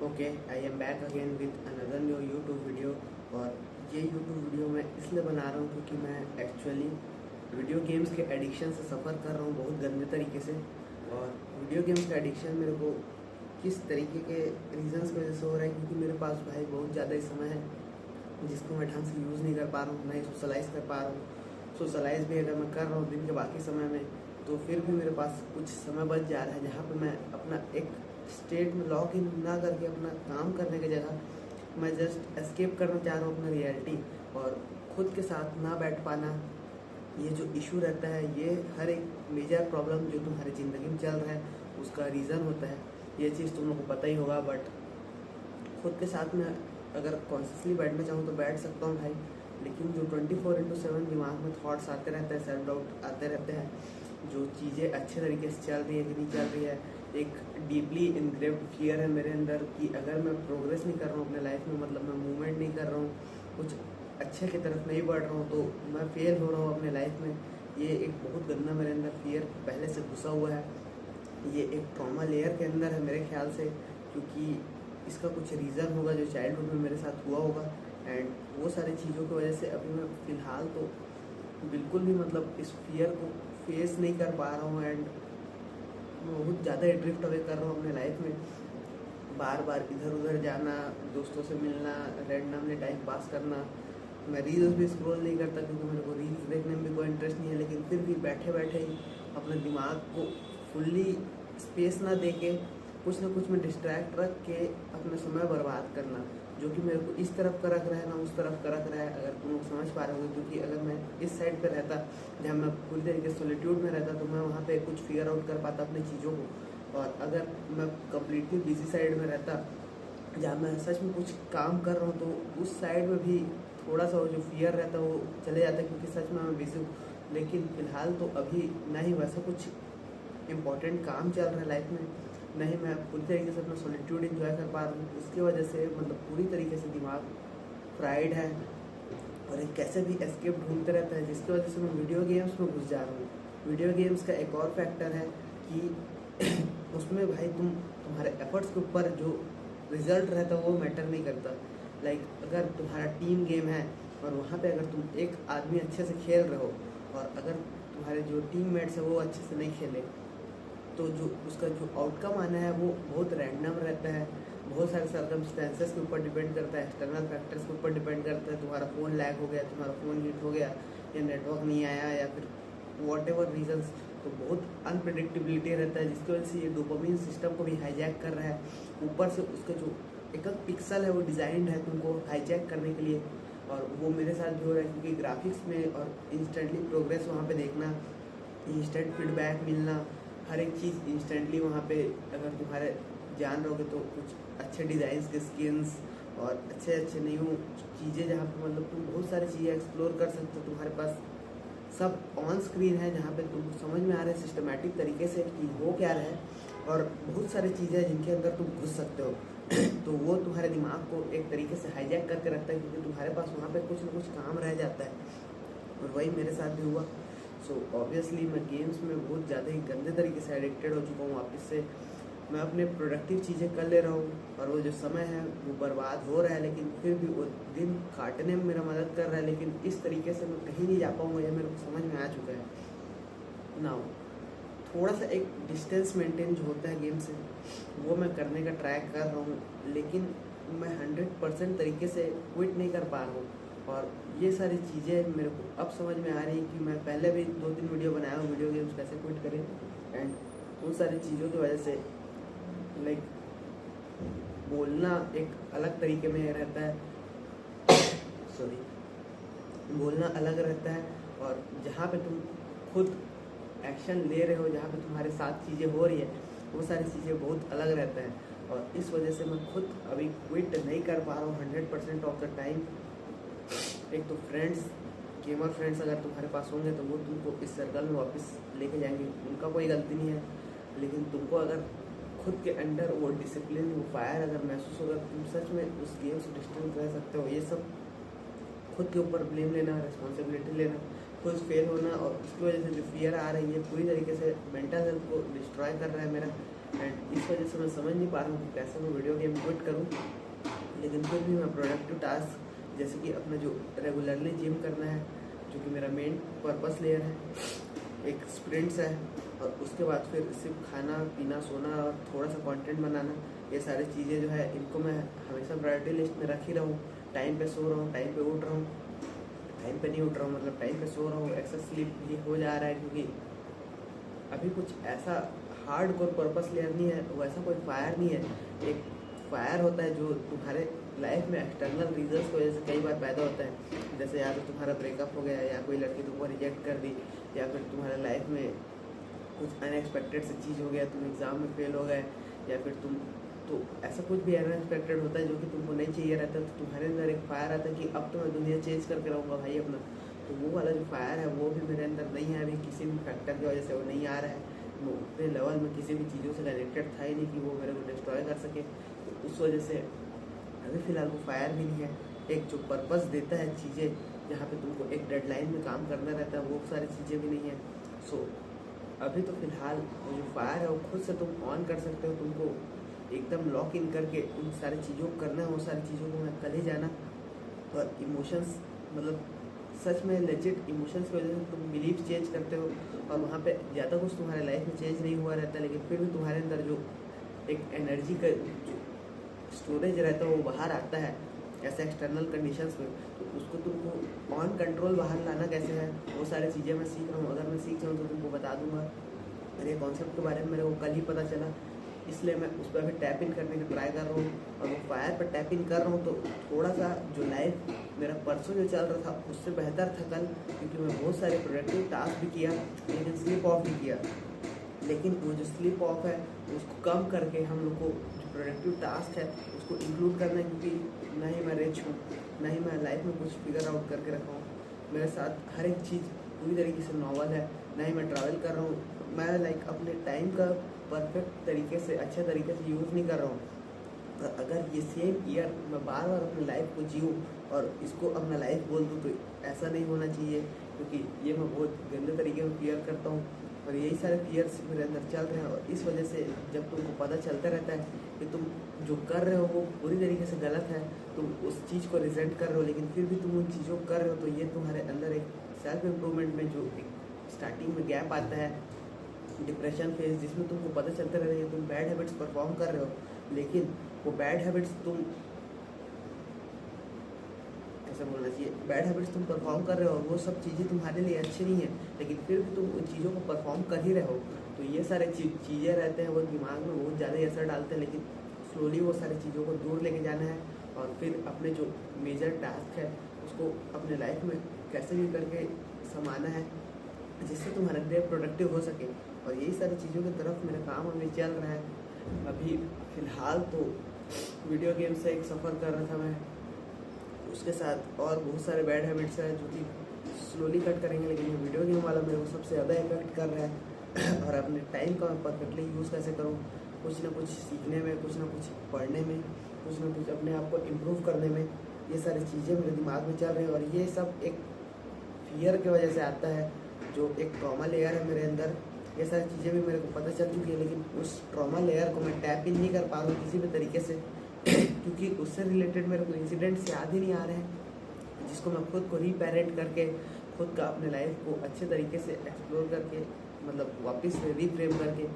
Okay, I am back again with another new YouTube video. और ये YouTube video मैं इसलिए बना रहा हूँ क्योंकि मैं एक्चुअली वीडियो गेम्स के एडिक्शन से सफ़र कर रहा हूँ बहुत गंदे तरीके से। और वीडियो गेम्स का एडिक्शन मेरे को किस तरीके के रीज़न्स की वजह से हो रहा है, क्योंकि मेरे पास भाई बहुत ज़्यादा ही समय है जिसको मैं ढंग से यूज़ नहीं कर पा रहा हूँ, ना ही सोशलाइज़ कर पा रहा हूँ। सोशलाइज़ भी अगर मैं कर रहा हूँ दिन के बाकी समय में, तो फिर भी मेरे पास कुछ समय बच जा रहा है जहाँ पे मैं अपना एक स्टेट में लॉग इन ना करके अपना काम करने की जगह मैं जस्ट एस्केप करना चाह रहा हूँ अपना रियलिटी, और खुद के साथ ना बैठ पाना। ये जो इशू रहता है, ये हर एक मेजर प्रॉब्लम जो तुम्हारी ज़िंदगी में चल रहा है उसका रीज़न होता है। ये चीज़ तुम लोग को पता ही होगा, बट खुद के साथ में अगर कॉन्शियसली बैठना चाहूँ तो बैठ सकता हूँ भाई, लेकिन जो 24/7 दिमाग में थॉट्स आते रहते हैं, सेल्फ डाउट आते रहते हैं, जो चीज़ें अच्छे तरीके से चल रही है कि नहीं चल रही है, एक डीपली इनग्रेव्ड फियर है मेरे अंदर कि अगर मैं प्रोग्रेस नहीं कर रहा हूँ अपने लाइफ में, मतलब मैं मूवमेंट नहीं कर रहा हूँ, कुछ अच्छे की तरफ नहीं बढ़ रहा हूँ, तो मैं फेल हो रहा हूँ अपने लाइफ में। ये एक बहुत गंदा मेरे अंदर फियर पहले से घुसा हुआ है। ये एक ट्रॉमा लेयर के अंदर है मेरे ख्याल से, क्योंकि इसका कुछ रीज़न होगा जो चाइल्डहुड में मेरे साथ हुआ होगा। एंड वो सारी चीज़ों की वजह से अभी मैं फ़िलहाल तो बिल्कुल भी मतलब इस फियर को फेस नहीं कर पा रहा हूँ। एंड मैं बहुत ज़्यादा ड्रिफ्ट अवे कर रहा हूँ अपने लाइफ में, बार बार इधर उधर जाना, दोस्तों से मिलना, रैंडमली टाइम पास करना। मैं रील्स भी स्क्रॉल नहीं करता क्योंकि मेरे को रील्स देखने में भी कोई इंटरेस्ट नहीं है, लेकिन फिर भी बैठे बैठे ही अपने दिमाग को फुल्ली स्पेस ना दे के कुछ ना कुछ में डिस्ट्रैक्ट रख के अपना समय बर्बाद करना, जो कि मेरे को इस तरफ का रख रहा है ना उस तरफ का रख रहा है, अगर तुम लोग समझ पा रहे हो। क्योंकि अगर मैं इस साइड पर रहता जहाँ मैं पूरी तरीके से सोलिट्यूड में रहता, तो मैं वहाँ पे कुछ फिगर आउट कर पाता अपनी चीज़ों को। और अगर मैं कम्प्लीटली बिजी साइड में रहता जहाँ मैं सच में कुछ काम कर रहा हूँ, तो उस साइड में भी थोड़ा सा वो जो फियर रहता है वो चले जाता है, क्योंकि सच में मैं बिजी हूँ। लेकिन फ़िलहाल तो अभी ना ही वैसा कुछ इम्पोर्टेंट काम चल रहा है लाइफ में, ना ही मैं पूरी तरीके से अपना सॉलिट्यूड एंजॉय कर पा रहा हूँ। उसकी वजह से मतलब पूरी तरीके से दिमाग फ्राइड है और एक कैसे भी एस्केप ढूंढते रहता है, जिसकी वजह से मैं वीडियो गेम्स में घुस जा रहा हूँ। वीडियो गेम्स का एक और फैक्टर है कि उसमें भाई तुम्हारे एफर्ट्स के ऊपर जो रिजल्ट रहता है वो मैटर नहीं करता। लाइक अगर तुम्हारा टीम गेम है और वहाँ पे अगर तुम एक आदमी अच्छे से खेल रहे हो और अगर तुम्हारे जो टीममेट्स है वो अच्छे से नहीं खेले, तो जो उसका जो आउटकम आना है वो बहुत रैंडम रहता है, बहुत सारे सर्कमस्टेंसेस के ऊपर डिपेंड करता है, एक्सटर्नल फैक्टर्स के ऊपर डिपेंड करता है। तुम्हारा फ़ोन लैग हो गया, तुम्हारा फ़ोन हीट हो गया, या नेटवर्क नहीं आया, या फिर वॉट एवर रीजन्स, तो बहुत अनप्रडिक्टेबिलिटी रहता है, जिसकी वजह से ये डोपामिन सिस्टम को भी हाईजैक कर रहा है। ऊपर से उसका जो एक पिक्सल है वो डिज़ाइंड है तुमको हाईजैक करने के लिए, और वो मेरे साथ भी हो रहा है क्योंकि ग्राफिक्स में और इंस्टेंटली प्रोग्रेस वहाँ पे देखना, इंस्टेंट फीडबैक मिलना, हर एक चीज़ इंस्टेंटली वहाँ पे अगर तुम्हारे जान रहोगे तो कुछ अच्छे डिज़ाइन के स्किन्स और अच्छे अच्छे न्यू चीज़ें जहाँ पे मतलब तुम बहुत सारी चीज़ें एक्सप्लोर कर सकते हो। तुम्हारे पास सब ऑन स्क्रीन है जहाँ पे तुम समझ में आ रहा है सिस्टमेटिक तरीके से कि हो क्या रहा है, और बहुत सारी चीज़ें जिनके अंदर तुम घुस सकते हो। तो वो तुम्हारे दिमाग को एक तरीके से हाईजैक करके रखता है, क्योंकि तुम्हारे पास वहाँ पे कुछ ना कुछ काम रह जाता है, और वही मेरे साथ भी हुआ। सो ऑब्वियसली मैं गेम्स में बहुत ज़्यादा ही गंदे तरीके से एडिक्टेड हो चुका हूँ वापस से। मैं अपने प्रोडक्टिव चीज़ें कर ले रहा हूँ और वो जो समय है वो बर्बाद हो रहा है, लेकिन फिर भी वो दिन काटने में मेरा मदद कर रहा है, लेकिन इस तरीके से मैं कहीं नहीं जा पाऊँगा, ये मेरे को समझ में आ चुका है नाउ। थोड़ा सा एक डिस्टेंस मेंटेन जो होता है गेम से, वो मैं करने का ट्राई कर रहा हूँ, लेकिन मैं 100% तरीके से क्विट नहीं कर पा रहा हूँ। और ये सारी चीज़ें मेरे को अब समझ में आ रही है कि मैं पहले भी 2-3 वीडियो बनाया हूँ वीडियो गेम्स कैसे क्विट करें, एंड उन सारी चीज़ों की वजह से लाइक बोलना एक अलग तरीके में रहता है, सॉरी, बोलना अलग रहता है, और जहाँ पे तुम खुद एक्शन ले रहे हो, जहाँ पे तुम्हारे साथ चीज़ें हो रही है, वो सारी चीज़ें बहुत अलग रहता है। और इस वजह से मैं खुद अभी क्विट नहीं कर पा रहा हूँ 100% ऑफ द टाइम। एक तो फ्रेंड्स, गेमर फ्रेंड्स अगर तुम्हारे पास होंगे तो वो तुमको इस सर्कल में वापस लेके जाएंगे, उनका कोई गलती नहीं है, लेकिन तुमको अगर खुद के अंदर वो डिसिप्लिन, वो फायर अगर महसूस होगा, तुम सच में उस गेम से डिस्टेंस रह सकते हो। ये सब खुद के ऊपर ब्लेम लेना, रिस्पॉन्सिबिलिटी लेना, खुद फेल होना, और उसकी वजह से जो फियर आ रही है पूरी तरीके से मेंटल हेल्थ को डिस्ट्रॉय कर रहा है मेरा। एंड इस वजह से मैं समझ नहीं पा रहा हूँ कि कैसे मैं वीडियो गेम क्विट करूँ। लेकिन फिर भी मैं प्रोडक्टिव टास्क जैसे कि अपना जो रेगुलरली जिम करना है, जो कि मेरा मेन पर्पस लेयर है, एक स्प्रिंट्स है, और उसके बाद फिर सिर्फ खाना पीना सोना और थोड़ा सा कंटेंट बनाना, ये सारी चीज़ें जो है इनको मैं हमेशा प्रायोरिटी लिस्ट में रख ही रहा हूँ। टाइम पे सो रहा हूँ, टाइम पे उठ रहा हूँ, टाइम पे नहीं उठ रहा हूँ मतलब टाइम पे सो रहा हूँ, एक्सेस स्लीप भी हो जा रहा है, क्योंकि अभी कुछ ऐसा हार्ड कोर पर्पस लेयर नहीं है, वैसा कोई फायर नहीं है। एक फायर होता है जो तुम्हारे लाइफ में एक्सटर्नल रीजंस की वजह से कई बार पैदा होता है, जैसे या तो तुम्हारा ब्रेकअप हो गया, या कोई लड़की तुमको रिजेक्ट कर दी, या फिर तुम्हारे लाइफ में कुछ अनएक्सपेक्टेड से चीज़ हो गया, तुम एग्ज़ाम में फेल हो गए, या फिर तुम तो ऐसा कुछ भी अनएक्सपेक्टेड होता है जो कि तुमको नहीं चाहिए रहता है, तो तुम्हारे अंदर एक फायर आता है कि अब तो मैं दुनिया चेंज करके रहूँगा भाई अपना। तो वो वाला जो फायर है वो भी मेरे अंदर नहीं है अभी, किसी भी फैक्टर की वजह से वो नहीं आ रहा है। वो उतने लेवल में किसी भी चीज़ों से कनेक्टेड था ही नहीं कि वो मेरे को डिस्ट्रॉय कर सके, तो उस वजह से अभी फ़िलहाल वो फायर भी नहीं है। एक जो पर्पस देता है चीज़ें, जहाँ पे तुमको एक डेडलाइन में काम करना रहता है, वो सारी चीज़ें भी नहीं है। सो अभी तो फ़िलहाल वो जो फायर है वो खुद से तुम ऑन कर सकते हो, तुमको एकदम लॉक इन करके उन सारी चीज़ों को करना है, वो सारी चीज़ों को मैं कल ही जाना। और इमोशंस मतलब सच में लेजिट इमोशंस की वजह से तुम बिलीव चेंज करते हो, और वहाँ पे ज़्यादा कुछ तुम्हारे लाइफ में चेंज नहीं हुआ रहता, लेकिन फिर भी तुम्हारे अंदर जो एक एनर्जी का जो स्टोरेज रहता है वो बाहर आता है ऐसे एक्सटर्नल कंडीशंस में। तो उसको तुमको ऑन कंट्रोल बाहर लाना कैसे है, वो सारी चीज़ें मैं सीख रहा हूँ। अगर मैं सीख जाऊँ तो तुमको बता दूंगा। मेरे कॉन्सेप्ट के बारे में मेरे को कल ही पता चला, इसलिए मैं उस पर अभी टैप इन करने की ट्राई कर रहा हूँ, और वो फायर पर टैप इन कर रहा हूँ। तो थोड़ा सा जो लाइफ मेरा परसों जो चल रहा था उससे बेहतर था कल, क्योंकि मैं बहुत सारे प्रोडक्टिव टास्क भी किया, लेकिन स्लिप ऑफ भी किया। लेकिन वो जो स्लिप ऑफ है उसको कम करके हम लोग को जो प्रोडक्टिव टास्क है उसको इंक्लूड करना है, क्योंकि ना ही मैं रिच हूँ, ना ही मैं लाइफ में कुछ फिगर आउट करके रखा हूँ। मेरे साथ हर एक चीज़ पूरी तरीके से नॉवल है, ना ही मैं ट्रैवल कर रहा हूँ। मैं लाइक अपने टाइम का परफेक्ट तरीके से अच्छे तरीके से यूज़ नहीं कर रहा हूँ। और अगर ये सेम ईयर मैं बार बार अपनी लाइफ को जीऊँ और इसको अपना लाइफ बोल दूँ, तो ऐसा नहीं होना चाहिए, क्योंकि ये मैं बहुत गंदे तरीके में फियर करता हूँ, और यही सारे फियर्स मेरे अंदर चल रहे हैं। और इस वजह से जब तुमको पता चलता रहता है कि तुम जो कर रहे हो वो पूरी तरीके से गलत है, तुम उस चीज़ को रिजेंट कर रहे हो, लेकिन फिर भी तुम उन चीज़ों को कर रहे हो, तो ये तुम्हारे अंदर एक सेल्फ इम्प्रूवमेंट में जो एक स्टार्टिंग में गैप आता है, डिप्रेशन फेज, जिसमें तुमको पता चलता रहता है कि तुम बैड हैबिट्स परफॉर्म कर रहे हो, लेकिन वो बैड हैबिट्स तुम कैसे बोलना चाहिए, बैड हैबिट्स तुम परफॉर्म कर रहे हो, वो सब चीज़ें तुम्हारे लिए अच्छी नहीं है, लेकिन फिर भी तुम उन चीज़ों को परफॉर्म कर ही रहे हो। तो ये सारे चीज़ें रहते हैं वो दिमाग में बहुत ज़्यादा असर डालते हैं, लेकिन स्लोली वो सारी चीज़ों को दूर लेके जाना है, और फिर अपने जो मेजर टास्क है उसको अपने लाइफ में कैसे भी करके समाना है, जिससे तुम्हारा डे प्रोडक्टिव हो सके। और यही सारी चीज़ों की तरफ मेरा काम अभी चल रहा है। अभी फ़िलहाल तो वीडियो गेम से एक सफ़र कर रहा था मैं, उसके साथ और बहुत सारे बैड हैबिट्स हैं जो कि स्लोली कट करेंगे, लेकिन ये वीडियो गेम वाला मेरे को सबसे ज़्यादा इफेक्ट कर रहा है। और अपने टाइम का मैं परफेक्टली यूज़ कैसे करूँ, कुछ ना कुछ सीखने में, कुछ ना कुछ पढ़ने में, कुछ ना कुछ अपने आप को इम्प्रूव करने में, ये सारी चीज़ें मेरे दिमाग में चल रही हैं। और ये सब एक फियर की वजह से आता है, जो एक ट्रॉमा लेयर है मेरे अंदर। ये सारी चीज़ें भी मेरे को पता चल चुकी है, लेकिन उस ट्रॉमा लेयर को मैं टैप इन नहीं कर पा रहा हूँ किसी भी तरीके से, क्योंकि उससे रिलेटेड मेरे को इंसिडेंट्स याद ही नहीं आ रहे हैं, जिसको मैं खुद को रीपेरेंट करके, खुद का अपने लाइफ को अच्छे तरीके से एक्सप्लोर करके, मतलब वापस से रीफ्रेम करके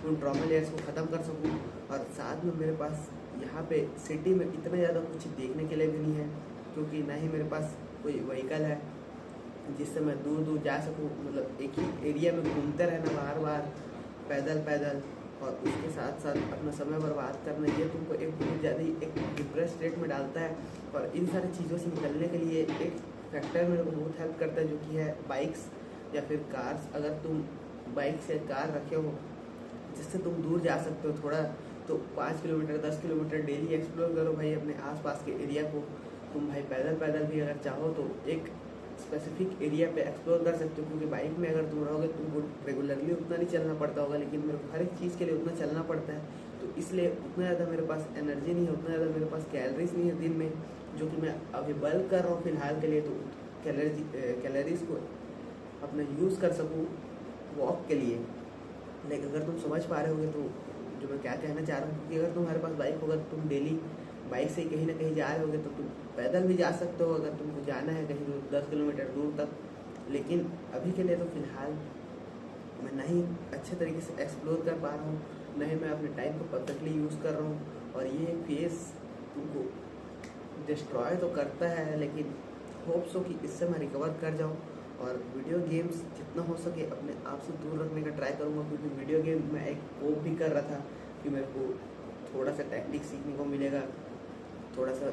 उन ट्रॉमा लेयर्स को ख़त्म कर सकूँ। और साथ में मेरे पास यहाँ पे सिटी में इतना ज़्यादा कुछ देखने के लिए भी नहीं है, क्योंकि ना ही मेरे पास कोई व्हीकल है जिससे मैं दूर दूर जा सकूँ, मतलब एक ही एरिया में घूमते रहना बार बार पैदल पैदल, और उसके साथ साथ अपना समय बर्बाद करना, ये तुमको एक बहुत ज़्यादा एक डिप्रेस स्टेट में डालता है। और इन सारी चीज़ों से निकलने के लिए एक फैक्टर मेरे को बहुत हेल्प करता है, जो कि है बाइक्स या फिर कार्स। अगर तुम बाइक या कार रखे हो जिससे तुम दूर जा सकते हो थोड़ा, तो 5 किलोमीटर 10 किलोमीटर डेली एक्सप्लोर करो भाई अपने आसपास के एरिया को। तुम भाई पैदल पैदल भी अगर चाहो तो एक स्पेसिफिक एरिया पे एक्सप्लोर कर सकते हो, क्योंकि बाइक में अगर तुम रहोगे तुमको रेगुलरली उतना नहीं चलना पड़ता होगा, लेकिन मेरे को हर एक चीज़ के लिए उतना चलना पड़ता है। तो इसलिए उतना ज़्यादा मेरे पास एनर्जी नहीं है, उतना ज़्यादा मेरे पास कैलोरीज नहीं है दिन में, जो कि मैं अभी बल्क कर रहा हूँ फिलहाल के लिए, तो कैलोरीज को अपना यूज़ कर सकूँ वॉक के लिए। लाइक अगर तुम समझ पा रहे होगे तो जो मैं क्या कहना चाह रहा हूँ कि अगर तुम्हारे पास बाइक होगा, तुम डेली बाइक से कहीं ना कहीं जा रहे होगे, तो तुम पैदल भी जा सकते हो अगर तुमको जाना है कहीं दूर, 10 किलोमीटर दूर तक। लेकिन अभी के लिए तो फ़िलहाल मैं ना ही अच्छे तरीके से एक्सप्लोर कर पा रहा हूँ, ना ही मैं अपने टाइम को परफेक्टली यूज़ कर रहा हूँ। और ये फेस तुमको डिस्ट्रॉय तो करता है, लेकिन होप्स हो कि इससे मैं रिकवर कर जाऊँ और वीडियो गेम्स जितना हो सके अपने आप से दूर रखने का ट्राई करूँगा। क्योंकि वीडियो गेम मैं एक कोप भी कर रहा था कि मेरे को थोड़ा सा टेक्निक सीखने को मिलेगा, थोड़ा सा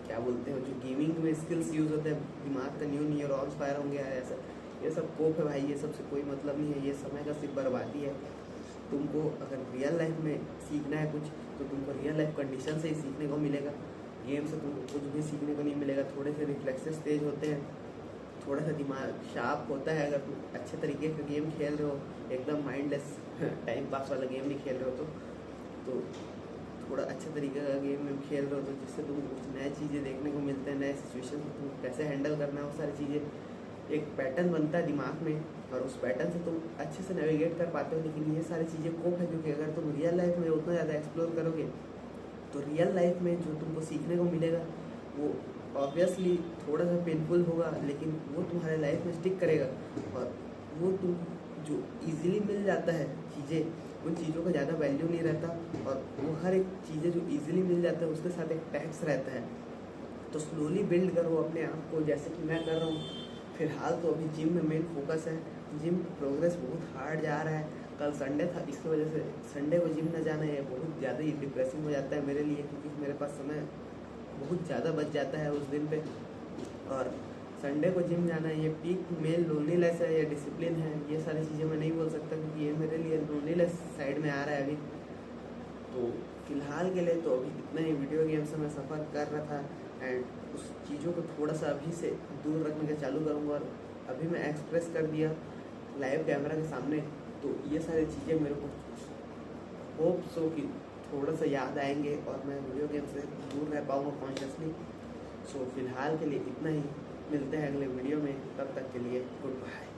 क्या बोलते हैं जो गेमिंग में स्किल्स यूज़ होते हैं, दिमाग का न्यू न्यूरॉन्स फायर होंगे ऐसा। ये सब कोप है भाई, ये सबसे कोई मतलब नहीं है, ये समय का सिर्फ बर्बादी है। तुमको अगर रियल लाइफ में सीखना है कुछ, तो तुमको रियल लाइफ कंडीशन से ही सीखने को मिलेगा। गेम से तुमको कुछ भी सीखने को नहीं मिलेगा। थोड़े से रिफ्लेक्सेस तेज होते हैं, थोड़ा सा दिमाग शार्प होता है अगर तुम अच्छे तरीके का गेम खेल रहे हो, एकदम माइंडलेस टाइम पास वाला गेम नहीं खेल रहे हो तो थोड़ा अच्छे तरीके का गेम में खेल रहे हो, तो जिससे तुमको कुछ नए चीज़ें देखने को मिलते हैं, नए सिचुएशन तुम कैसे हैंडल करना है, वो सारी चीज़ें एक पैटर्न बनता है दिमाग में, और उस पैटर्न से तुम अच्छे से नेविगेट कर पाते हो। लेकिन ये सारी चीज़ें कोप है, क्योंकि अगर तुम रियल लाइफ में उतना ज़्यादा एक्सप्लोर करोगे तो रियल लाइफ में जो तुमको सीखने को मिलेगा वो ऑब्वियसली थोड़ा सा पेनफुल होगा, लेकिन वो तुम्हारे लाइफ में स्टिक करेगा। और वो तुम जो इजीली मिल जाता है चीज़ें, उन चीज़ों का ज़्यादा वैल्यू नहीं रहता, और वो हर एक चीज़ें जो इजीली मिल जाता है उसके साथ एक टैक्स रहता है। तो स्लोली बिल्ड करो अपने आप को, जैसे कि मैं कर रहा हूँ। फिलहाल तो अभी जिम में मेन फोकस है। जिम प्रोग्रेस बहुत हार्ड जा रहा है। कल संडे था, इसकी वजह से संडे को जिम न जाना ये बहुत ज़्यादा ही डिप्रेसिंग हो जाता है मेरे लिए, क्योंकि मेरे पास समय बहुत ज़्यादा बच जाता है उस दिन पे। और संडे को जिम जाना ये पीक मेल लोनलीनेस है या डिसिप्लिन है, ये सारी चीज़ें मैं नहीं बोल सकता, क्योंकि ये मेरे लिए लोनलीनेस साइड में आ रहा है अभी। तो फिलहाल के लिए तो अभी इतना ही वीडियो गेम से मैं सफ़र कर रहा था, एंड उस चीज़ों को थोड़ा सा अभी से दूर रखने का चालू करूँगा। और अभी मैं एक्सप्रेस कर दिया लाइव कैमरा के सामने, तो ये सारी चीज़ें मेरे को होप्स हो कि थोड़ा सा याद आएंगे और मैं वीडियो गेम से दूर रह पाऊँगा कॉन्शियसली। सो फिलहाल के लिए इतना ही, मिलते हैं अगले वीडियो में, तब तक के लिए गुड बाय।